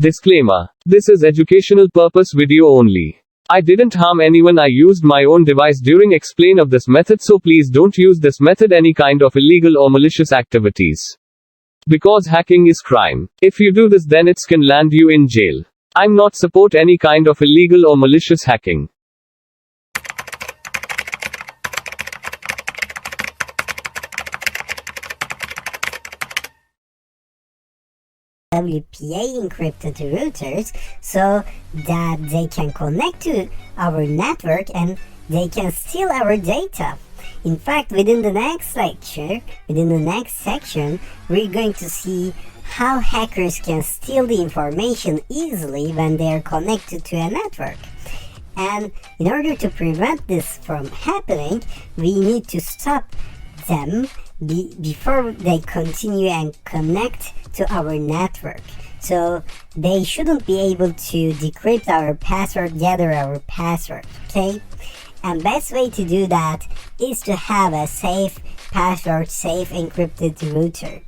Disclaimer. This is educational purpose video only. I didn't harm anyone. I used my own device during explain of this method, so please don't use this method any kind of illegal or malicious activities. Because hacking is crime. If you do this, then it can land you in jail. I'm not support any kind of illegal or malicious hacking. WPA encrypted routers so that they can connect to our network and they can steal our data. In fact, within the next lecture, within the next section, we're going to see how hackers can steal the information easily when they are connected to a network. And in order to prevent this from happening, we need to stop them before they continue and connect to our network. So they shouldn't be able to decrypt our password, gather our password, okay? And best way to do that is to have a safe password, safe encrypted router.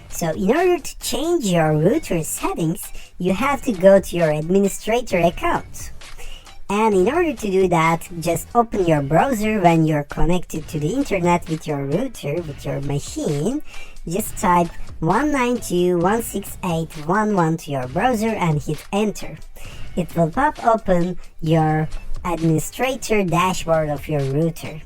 So in order to change your router settings, you have to go to your administrator account. And in order to do that, just open your browser when you're connected to the internet with your router, with your machine. Just type 192.168.1.1 to your browser and hit enter. It will pop open your administrator dashboard of your router.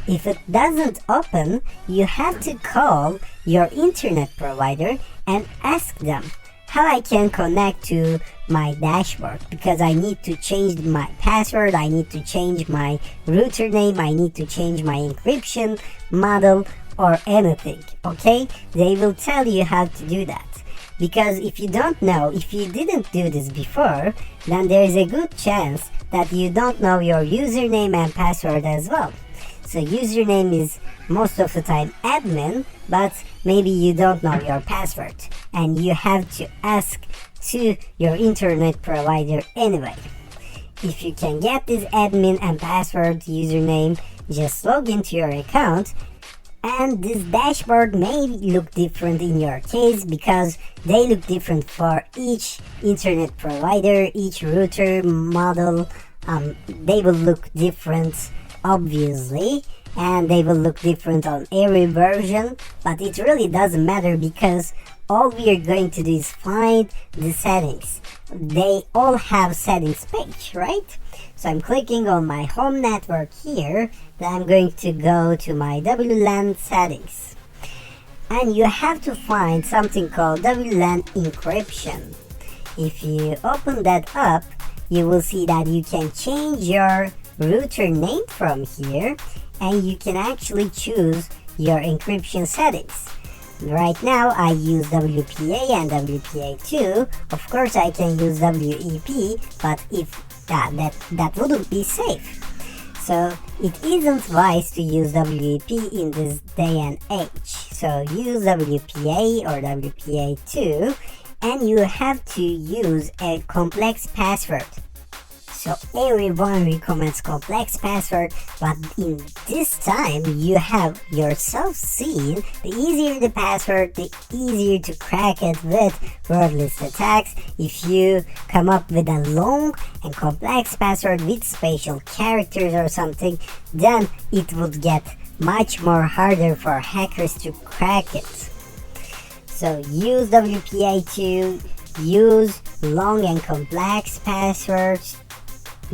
If it doesn't open, you have to call your internet provider and ask them how I can connect to my dashboard, because I need to change my password, I need to change my router name, I need to change my encryption model or anything, okay? They will tell you how to do that. Because if you don't know, if you didn't do this before, then there is a good chance that you don't know your username and password as well. So username is most of the time admin, but maybe you don't know your password and you have to ask to your internet provider anyway. If you can get this admin and password username, just log into your account, and this dashboard may look different in your case because they look different for each internet provider, each router model. They will look different obviously, and they will look different on every version, but it really doesn't matter because all we are going to do is find the settings. They all have settings page, right? So I'm clicking on my home network here, then I'm going to go to my WLAN settings. And you have to find something called WLAN encryption. If you open that up, you will see that you can change your router name from here, and you can actually choose your encryption settings. Right now I use WPA and WPA2. Of course I can use WEP, but if that wouldn't be safe. So it isn't wise to use WEP in this day and age. So use WPA or WPA2, and you have to use a complex password. So everyone recommends complex password, but in this time you have yourself seen the easier the password, the easier to crack it with wordless attacks. If you come up with a long and complex password with special characters or something, then it would get much more harder for hackers to crack it. So use WPA2, use long and complex passwords.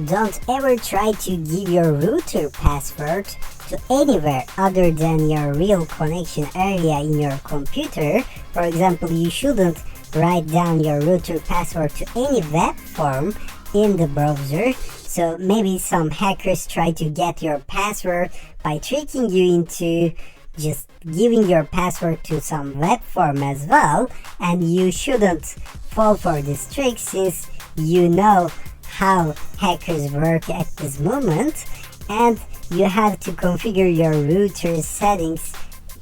Don't ever try to give your router password to anywhere other than your real connection area in your computer. For example, you shouldn't write down your router password to any web form in the browser. So maybe some hackers try to get your password by tricking you into just giving your password to some web form as well, and you shouldn't fall for this trick since you know how hackers work at this moment, and you have to configure your router settings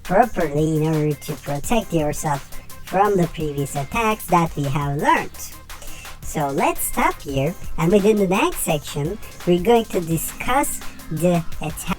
properly in order to protect yourself from the previous attacks that we have learned. So let's stop here, and within the next section we're going to discuss the attack